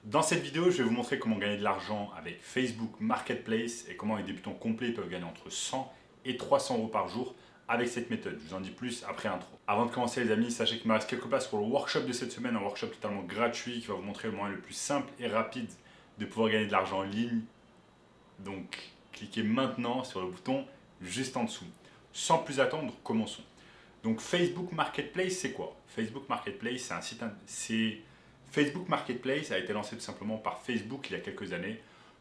Dans cette vidéo, je vais vous montrer comment gagner de l'argent avec Facebook Marketplace et comment les débutants complets peuvent gagner entre 100 et 300 euros par jour avec cette méthode. Je vous en dis plus après intro. Avant de commencer les amis, sachez qu'il me reste quelques places pour le workshop de cette semaine, un workshop totalement gratuit qui va vous montrer le moyen le plus simple et rapide de pouvoir gagner de l'argent en ligne. Donc cliquez maintenant sur le bouton juste en dessous. Sans plus attendre, commençons. Donc Facebook Marketplace, c'est quoi? Facebook Marketplace, c'est un site... Facebook Marketplace a été lancé tout simplement par Facebook il y a quelques années,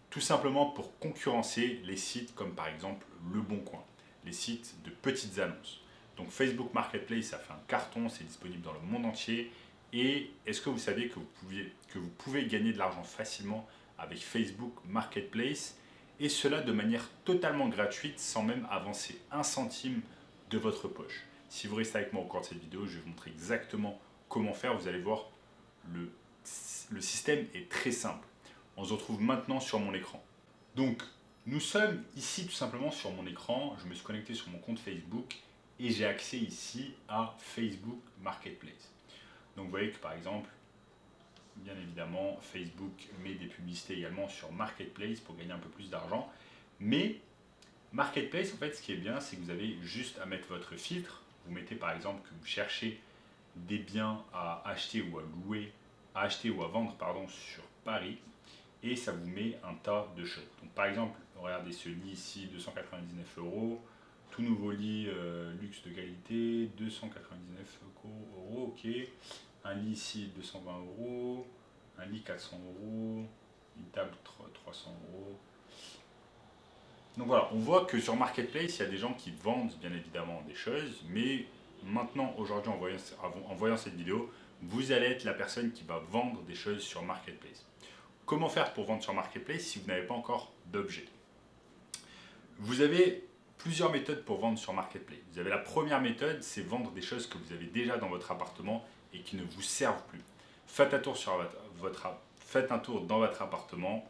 tout simplement pour concurrencer les sites comme par exemple Le Bon Coin, les sites de petites annonces. Donc Facebook Marketplace a fait un carton, c'est disponible dans le monde entier. Et est-ce que vous saviez que vous pouvez gagner de l'argent facilement avec Facebook Marketplace et cela de manière totalement gratuite sans même avancer un centime de votre poche. Si vous restez avec moi au cours de cette vidéo, je vais vous montrer exactement comment faire. Vous allez voir, le système est très simple. On se retrouve maintenant sur mon écran. Donc, nous sommes ici tout simplement sur mon écran. Je me suis connecté sur mon compte Facebook et j'ai accès ici à Facebook Marketplace. Donc, vous voyez que par exemple, bien évidemment, Facebook met des publicités également sur Marketplace pour gagner un peu plus d'argent. Mais Marketplace, en fait, ce qui est bien, c'est que vous avez juste à mettre votre filtre. Vous mettez par exemple que vous cherchez des biens à acheter ou à louer, à acheter ou à vendre pardon, sur Paris, et ça vous met un tas de choses. Donc par exemple, regardez ce lit ici, 299 euros, tout nouveau lit luxe de qualité, 299 euros, ok. Un lit ici, 220 euros, un lit 400 euros, une table 300 euros. Donc voilà, on voit que sur Marketplace, il y a des gens qui vendent bien évidemment des choses, mais maintenant, aujourd'hui, en voyant cette vidéo, vous allez être la personne qui va vendre des choses sur Marketplace. Comment faire pour vendre sur Marketplace si vous n'avez pas encore d'objet? Vous avez plusieurs méthodes pour vendre sur Marketplace. Vous avez la première méthode, c'est vendre des choses que vous avez déjà dans votre appartement et qui ne vous servent plus. Faites un tour, faites un tour dans votre appartement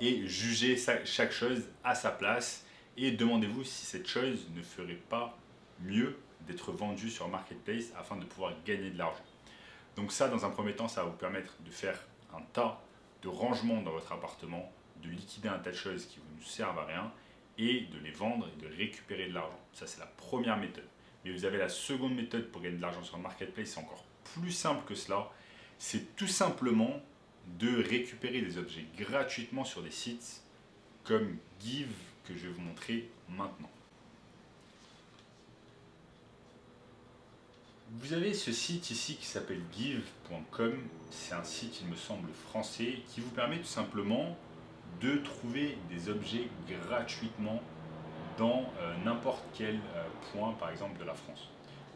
et jugez chaque chose à sa place et demandez-vous si cette chose ne ferait pas mieux d'être vendue sur Marketplace afin de pouvoir gagner de l'argent. Donc ça, dans un premier temps, ça va vous permettre de faire un tas de rangements dans votre appartement, de liquider un tas de choses qui ne vous servent à rien et de les vendre et de récupérer de l'argent. Ça, c'est la première méthode. Mais vous avez la seconde méthode pour gagner de l'argent sur le Marketplace, c'est encore plus simple que cela. C'est tout simplement de récupérer des objets gratuitement sur des sites comme Give que je vais vous montrer maintenant. Vous avez ce site ici qui s'appelle give.com, c'est un site il me semble français qui vous permet tout simplement de trouver des objets gratuitement dans n'importe quel point par exemple de la France.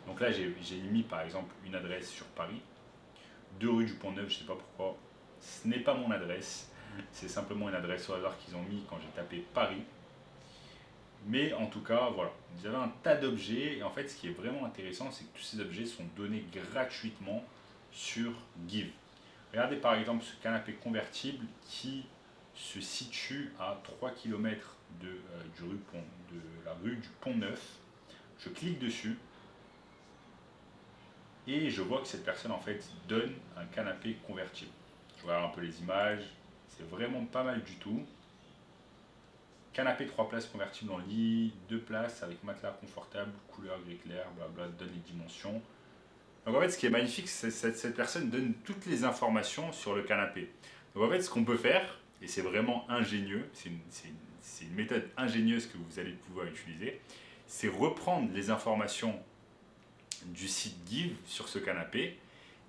Donc là j'ai mis par exemple une adresse sur Paris, 2 rue du Pont-Neuf, je ne sais pas pourquoi, ce n'est pas mon adresse, c'est simplement une adresse au hasard qu'ils ont mis quand j'ai tapé Paris. Mais en tout cas, voilà, vous avez un tas d'objets et en fait ce qui est vraiment intéressant c'est que tous ces objets sont donnés gratuitement sur Give. Regardez par exemple ce canapé convertible qui se situe à 3 km de la rue du Pont-Neuf. Je clique dessus et je vois que cette personne en fait donne un canapé convertible. Je regarde un peu les images, c'est vraiment pas mal du tout. Canapé 3 places convertible en lit, 2 places avec matelas confortable, couleur gris clair, blabla, donne les dimensions. Donc en fait, ce qui est magnifique, c'est que cette personne donne toutes les informations sur le canapé. Donc en fait, ce qu'on peut faire, et c'est vraiment ingénieux, c'est une méthode ingénieuse que vous allez pouvoir utiliser, c'est reprendre les informations du site Give sur ce canapé,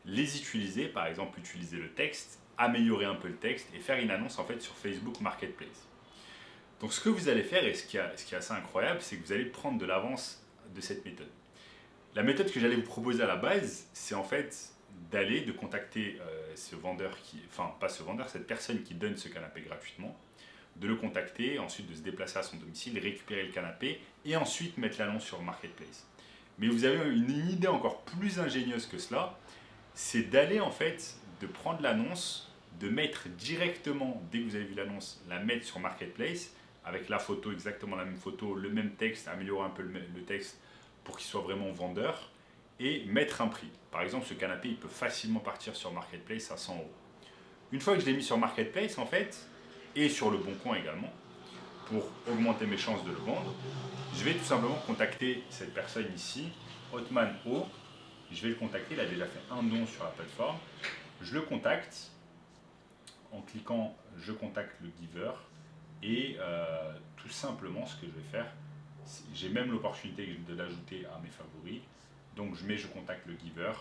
les utiliser, par exemple utiliser le texte, améliorer un peu le texte et faire une annonce en fait sur Facebook Marketplace. Donc ce que vous allez faire, et ce qui est assez incroyable, c'est que vous allez prendre de l'avance de cette méthode. La méthode que j'allais vous proposer à la base, c'est en fait de contacter ce vendeur pas ce vendeur, cette personne qui donne ce canapé gratuitement, de le contacter, ensuite de se déplacer à son domicile, récupérer le canapé et ensuite mettre l'annonce sur Marketplace. Mais vous avez une idée encore plus ingénieuse que cela, c'est d'aller en fait, de prendre l'annonce, de mettre directement, dès que vous avez vu l'annonce, la mettre sur Marketplace, avec la photo, exactement la même photo, le même texte, améliorer un peu le texte pour qu'il soit vraiment vendeur, et mettre un prix. Par exemple, ce canapé, il peut facilement partir sur Marketplace à 100 euros. Une fois que je l'ai mis sur Marketplace en fait, et sur le Bon Coin également, pour augmenter mes chances de le vendre, je vais tout simplement contacter cette personne ici, Hotman O. Je vais le contacter, il a déjà fait un don sur la plateforme. Je le contacte en cliquant je contacte le giver et tout simplement ce que je vais faire, j'ai même l'opportunité de l'ajouter à mes favoris. Donc je mets je contacte le giver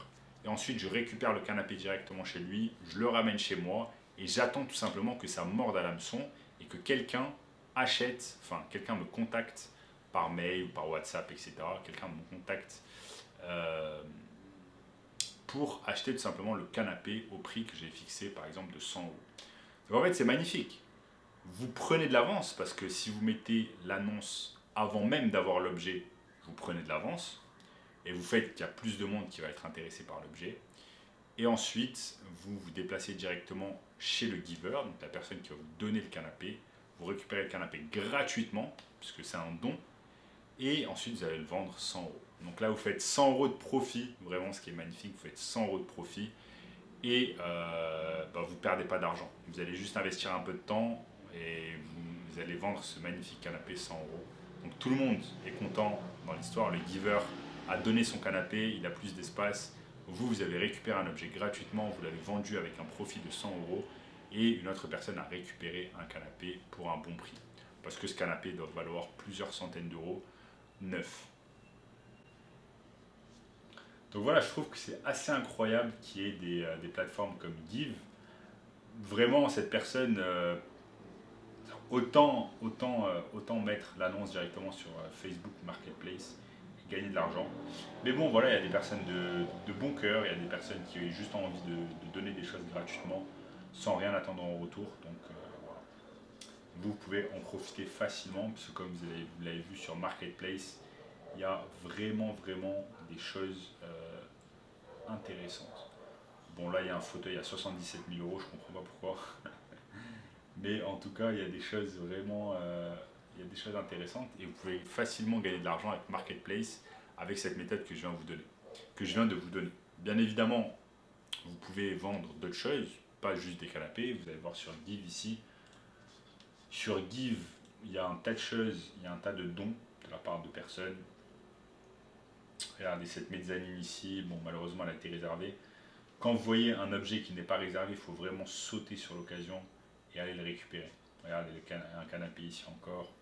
et ensuite je récupère le canapé directement chez lui, je le ramène chez moi et j'attends tout simplement que ça morde à l'hameçon et que quelqu'un achète, enfin quelqu'un me contacte par mail ou par WhatsApp, etc. Quelqu'un me contacte pour acheter tout simplement le canapé au prix que j'ai fixé, par exemple de 100 euros. Donc en fait, c'est magnifique. Vous prenez de l'avance parce que si vous mettez l'annonce avant même d'avoir l'objet, vous prenez de l'avance et vous faites qu'il y a plus de monde qui va être intéressé par l'objet. Et ensuite, vous vous déplacez directement chez le giver, donc la personne qui va vous donner le canapé. Vous récupérez le canapé gratuitement, puisque c'est un don. Et ensuite, vous allez le vendre 100 euros. Donc là, vous faites 100 euros de profit. Vraiment, ce qui est magnifique, vous faites 100 euros de profit. Et vous ne perdez pas d'argent. Vous allez juste investir un peu de temps et vous allez vendre ce magnifique canapé 100 euros. Donc tout le monde est content dans l'histoire. Le giver a donné son canapé, il a plus d'espace. Vous avez récupéré un objet gratuitement, vous l'avez vendu avec un profit de 100 euros et une autre personne a récupéré un canapé pour un bon prix. Parce que ce canapé doit valoir plusieurs centaines d'euros neuf. Donc voilà, je trouve que c'est assez incroyable qu'il y ait des plateformes comme Give. Vraiment, cette personne, autant mettre l'annonce directement sur Facebook Marketplace et gagner de l'argent. Mais bon, voilà, il y a des personnes de bon cœur, il y a des personnes qui ont juste envie de donner des choses gratuitement sans rien attendre en retour. Donc voilà. Vous pouvez en profiter facilement, parce que comme vous l'avez vu sur Marketplace, il y a vraiment des choses intéressantes. Bon, là il y a un fauteuil à 77 000 euros, je comprends pas pourquoi. Mais en tout cas, il y a des choses vraiment il y a des choses intéressantes et vous pouvez facilement gagner de l'argent avec Marketplace avec cette méthode que je viens de vous donner. Bien évidemment, vous pouvez vendre d'autres choses, pas juste des canapés. Vous allez voir sur Give ici. Sur Give, il y a un tas de choses, il y a un tas de dons de la part de personnes. Regardez cette mezzanine ici, bon malheureusement elle a été réservée. Quand vous voyez un objet qui n'est pas réservé, il faut vraiment sauter sur l'occasion et aller le récupérer. Regardez un canapé ici encore.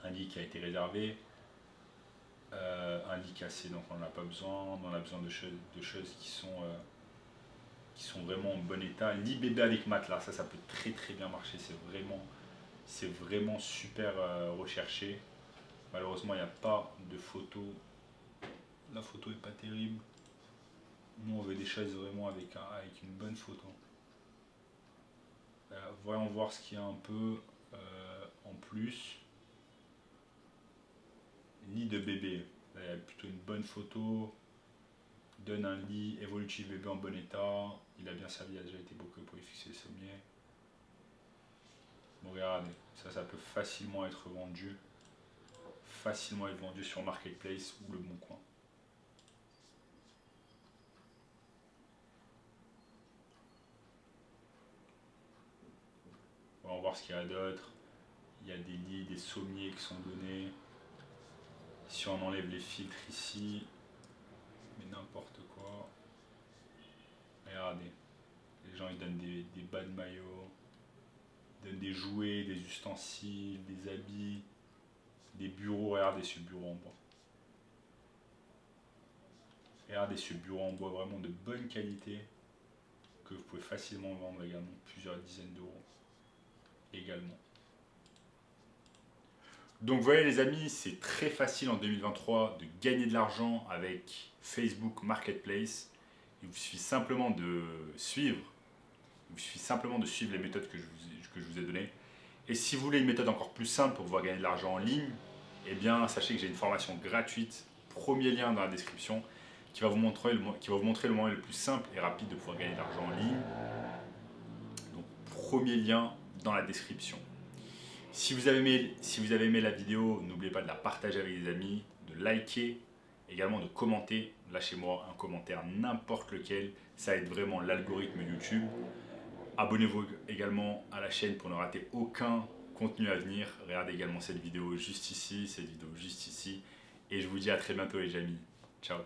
Un lit qui a été réservé. Un lit cassé, donc on n'en a pas besoin. On a besoin de choses qui sont vraiment en bon état. Lit bébé avec matelas, ça peut très bien marcher. C'est vraiment super recherché. Malheureusement, il n'y a pas de photo. La photo est pas terrible. Nous, on veut des choses vraiment avec une bonne photo. Voyons voir ce qu'il y a un peu en plus. Lit de bébé. Là, il y a plutôt une bonne photo. Donne un lit évolutif bébé en bon état. Il a bien servi, il a déjà été bloqué pour y fixer les sommiers. Bon, regardez, ça peut facilement être vendu. Facilement être vendu sur Marketplace ou le Bon Coin. On va voir ce qu'il y a d'autre. Il y a des lits, des sommiers qui sont donnés. Si on enlève les filtres ici, mais n'importe quoi. Regardez, les gens ils donnent des bas de maillot, ils donnent des jouets, des ustensiles, des habits, des bureaux. Regardez ce bureau en bois. Regardez ce bureau en bois vraiment de bonne qualité que vous pouvez facilement vendre également plusieurs dizaines d'euros également. Donc vous voyez les amis, c'est très facile en 2023 de gagner de l'argent avec Facebook Marketplace. Il vous suffit simplement de suivre les méthodes que je vous ai données. Et si vous voulez une méthode encore plus simple pour pouvoir gagner de l'argent en ligne, eh bien sachez que j'ai une formation gratuite, premier lien dans la description, qui va vous montrer le moyen le plus simple et rapide de pouvoir gagner de l'argent en ligne. Donc premier lien dans la description. Si vous avez aimé la vidéo, n'oubliez pas de la partager avec des amis, de liker, également de commenter. Lâchez-moi un commentaire, n'importe lequel, ça aide vraiment l'algorithme YouTube. Abonnez-vous également à la chaîne pour ne rater aucun contenu à venir. Regardez également cette vidéo juste ici, cette vidéo juste ici. Et je vous dis à très bientôt les amis. Ciao.